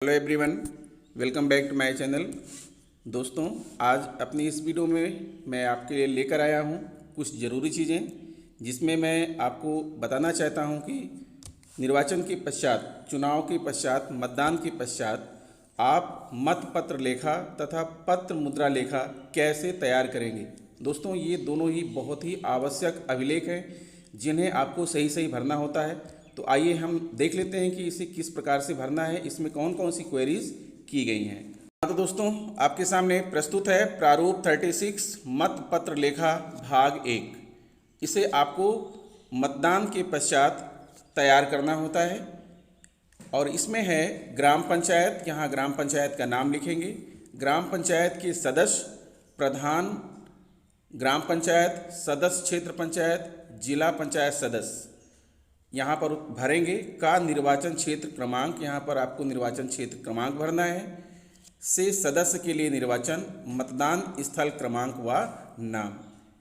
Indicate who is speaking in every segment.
Speaker 1: Hello everyone, welcome back to my channel. दोस्तों, आज अपनी इस वीडियो में मैं आपके लिए लेकर आया हूँ कुछ ज़रूरी चीज़ें, जिसमें मैं आपको बताना चाहता हूँ कि निर्वाचन के पश्चात, चुनाव के पश्चात, मतदान के पश्चात आप मतपत्र लेखा तथा पत्र मुद्रा लेखा कैसे तैयार करेंगे। दोस्तों, ये दोनों ही बहुत ही आवश्यक अभिलेख हैं जिन्हें आपको सही सही भरना होता है। तो आइए हम देख लेते हैं कि इसे किस प्रकार से भरना है, इसमें कौन कौन सी क्वेरीज की गई हैं। तो दोस्तों, आपके सामने प्रस्तुत है प्रारूप 36 मतपत्र लेखा भाग 1। इसे आपको मतदान के पश्चात तैयार करना होता है और इसमें है ग्राम पंचायत। यहाँ ग्राम पंचायत का नाम लिखेंगे, ग्राम पंचायत के सदस्य, प्रधान ग्राम पंचायत, सदस्य क्षेत्र पंचायत, जिला पंचायत सदस्य यहाँ पर भरेंगे का निर्वाचन क्षेत्र क्रमांक। यहाँ पर आपको निर्वाचन क्षेत्र क्रमांक भरना है। से सदस्य के लिए निर्वाचन, मतदान स्थल क्रमांक व नाम।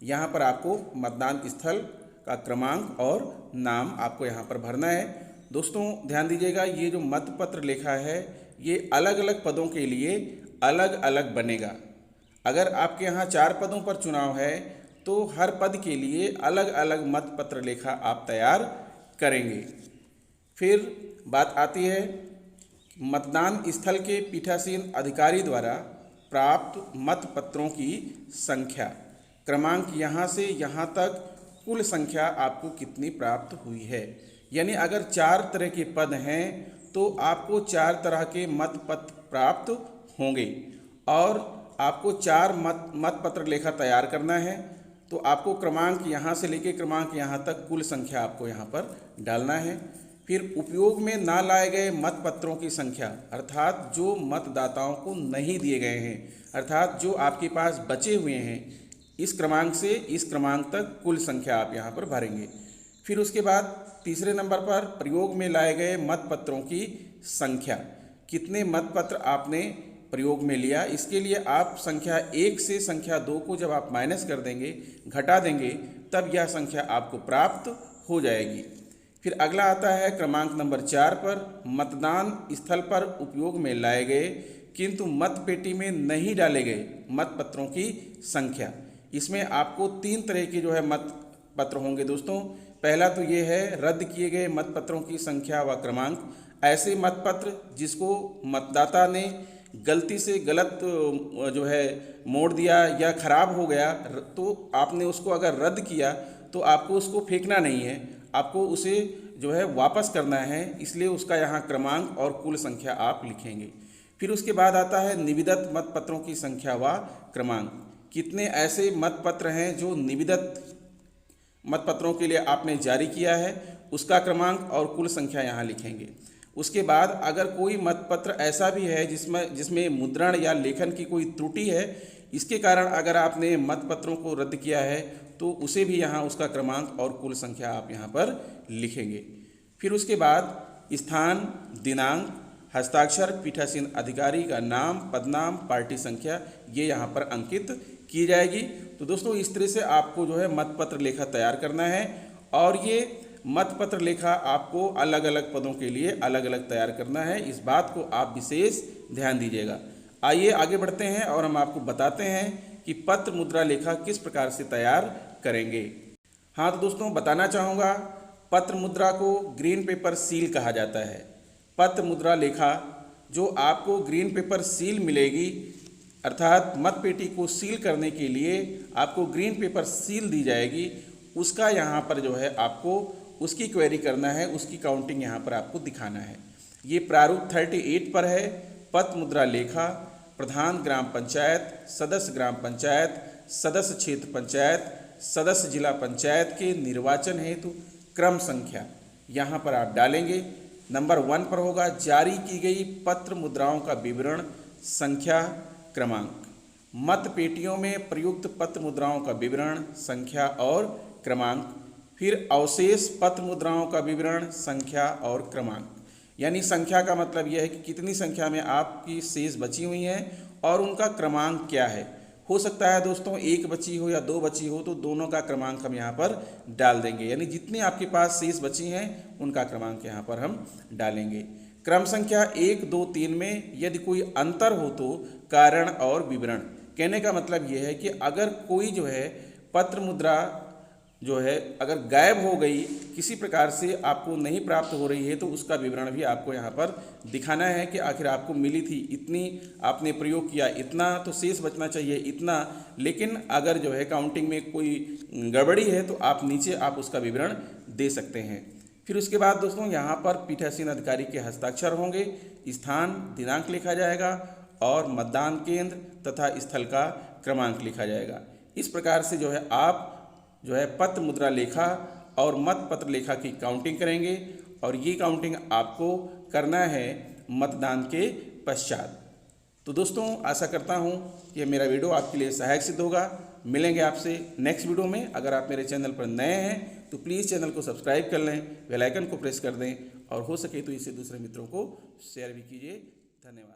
Speaker 1: यहाँ पर आपको मतदान स्थल का क्रमांक और नाम आपको यहाँ पर भरना है। दोस्तों ध्यान दीजिएगा, ये जो मतपत्र लेखा है ये अलग अलग पदों के लिए अलग अलग बनेगा। अगर आपके यहाँ 4 पदों पर चुनाव है तो हर पद के लिए अलग अलग मतपत्र लेखा आप तैयार करेंगे। फिर बात आती है मतदान स्थल के पीठासीन अधिकारी द्वारा प्राप्त मतपत्रों की संख्या क्रमांक। यहाँ से यहाँ तक कुल संख्या आपको कितनी प्राप्त हुई है। यानी अगर 4 तरह के पद हैं तो आपको 4 तरह के मतपत्र प्राप्त होंगे और आपको 4 मतपत्र लेखा तैयार करना है। तो आपको क्रमांक यहाँ से लेके क्रमांक यहाँ तक कुल संख्या आपको यहाँ पर डालना है। फिर उपयोग में ना लाए गए मतपत्रों की संख्या, अर्थात जो मतदाताओं को नहीं दिए गए हैं, अर्थात जो आपके पास बचे हुए हैं, इस क्रमांक से इस क्रमांक तक कुल संख्या आप यहाँ पर भरेंगे। फिर उसके बाद तीसरे नंबर पर प्रयोग में लाए गए मतपत्रों की संख्या, कितने मतपत्र आपने प्रयोग में लिया। इसके लिए आप संख्या 1 से संख्या 2 को जब आप माइनस कर देंगे, घटा देंगे, तब यह संख्या आपको प्राप्त हो जाएगी। फिर अगला आता है क्रमांक नंबर 4 पर मतदान स्थल पर उपयोग में लाए गए किंतु मतपेटी में नहीं डाले गए मतपत्रों की संख्या। इसमें आपको 3 तरह के जो है मतपत्र होंगे दोस्तों। पहला तो ये है रद्द किए गए मतपत्रों की संख्या व क्रमांक। ऐसे मतपत्र जिसको मतदाता ने गलती से गलत जो है मोड़ दिया या ख़राब हो गया, तो आपने उसको अगर रद्द किया तो आपको उसको फेंकना नहीं है, आपको उसे जो है वापस करना है। इसलिए उसका यहाँ क्रमांक और कुल संख्या आप लिखेंगे। फिर उसके बाद आता है निविदत मतपत्रों की संख्या व क्रमांक। कितने ऐसे मतपत्र हैं जो निविदत मतपत्रों के लिए आपने जारी किया है, उसका क्रमांक और कुल संख्या यहाँ लिखेंगे। उसके बाद अगर कोई मतपत्र ऐसा भी है जिसमें मुद्रण या लेखन की कोई त्रुटि है, इसके कारण अगर आपने मतपत्रों को रद्द किया है तो उसे भी यहाँ उसका क्रमांक और कुल संख्या आप यहाँ पर लिखेंगे। फिर उसके बाद स्थान, दिनांक, हस्ताक्षर, पीठासीन अधिकारी का नाम, पदनाम, पार्टी संख्या, ये यहाँ पर अंकित की जाएगी। तो दोस्तों इस तरह से आपको जो है मतपत्र लेखा तैयार करना है और ये मतपत्र लेखा आपको अलग अलग पदों के लिए अलग अलग तैयार करना है। इस बात को आप विशेष ध्यान दीजिएगा। आइए आगे बढ़ते हैं और हम आपको बताते हैं कि पत्र मुद्रा लेखा किस प्रकार से तैयार करेंगे। हाँ तो दोस्तों, बताना चाहूँगा, पत्र मुद्रा को ग्रीन पेपर सील कहा जाता है। पत्र मुद्रा लेखा जो आपको ग्रीन पेपर सील मिलेगी, अर्थात मतपेटी को सील करने के लिए आपको ग्रीन पेपर सील दी जाएगी, उसका यहाँ पर जो है आपको उसकी क्वेरी करना है, उसकी काउंटिंग यहाँ पर आपको दिखाना है। ये प्रारूप 38 पर है। पत्र मुद्रा लेखा प्रधान ग्राम पंचायत, सदस्य ग्राम पंचायत, सदस्य क्षेत्र पंचायत, सदस्य जिला पंचायत के निर्वाचन हेतु क्रम संख्या यहाँ पर आप डालेंगे। नंबर 1 पर होगा जारी की गई पत्र मुद्राओं का विवरण, संख्या, क्रमांक। मत पेटियों में प्रयुक्त पत्र मुद्राओं का विवरण, संख्या और क्रमांक। फिर अवशेष पत्र मुद्राओं का विवरण, संख्या और क्रमांक। यानी संख्या का मतलब यह है कि कितनी संख्या में आपकी शेष बची हुई हैं और उनका क्रमांक क्या है। हो सकता है दोस्तों 1 बची हो या 2 बची हो, तो दोनों का क्रमांक हम यहाँ पर डाल देंगे। यानी जितनी आपके पास शेष बची हैं उनका क्रमांक यहाँ पर हम डालेंगे। क्रम संख्या 1, 2, 3 में यदि कोई अंतर हो तो कारण और विवरण। कहने का मतलब ये है कि अगर कोई जो है पत्र मुद्रा जो है अगर गायब हो गई, किसी प्रकार से आपको नहीं प्राप्त हो रही है, तो उसका विवरण भी आपको यहाँ पर दिखाना है कि आखिर आपको मिली थी इतनी, आपने प्रयोग किया इतना, तो शेष बचना चाहिए इतना। लेकिन अगर जो है काउंटिंग में कोई गड़बड़ी है तो आप नीचे आप उसका विवरण दे सकते हैं। फिर उसके बाद दोस्तों यहाँ पर पीठासीन अधिकारी के हस्ताक्षर होंगे, स्थान दिनांक लिखा जाएगा और मतदान केंद्र तथा स्थल का क्रमांक लिखा जाएगा। इस प्रकार से जो है आप जो है पत्र मुद्रा लेखा और मत पत्र लेखा की काउंटिंग करेंगे और ये काउंटिंग आपको करना है मतदान के पश्चात। तो दोस्तों आशा करता हूँ कि मेरा वीडियो आपके लिए सहायक सिद्ध होगा। मिलेंगे आपसे नेक्स्ट वीडियो में। अगर आप मेरे चैनल पर नए हैं तो प्लीज़ चैनल को सब्सक्राइब कर लें, बेल आइकन को प्रेस कर दें और हो सके तो इसे दूसरे मित्रों को शेयर भी कीजिए। धन्यवाद।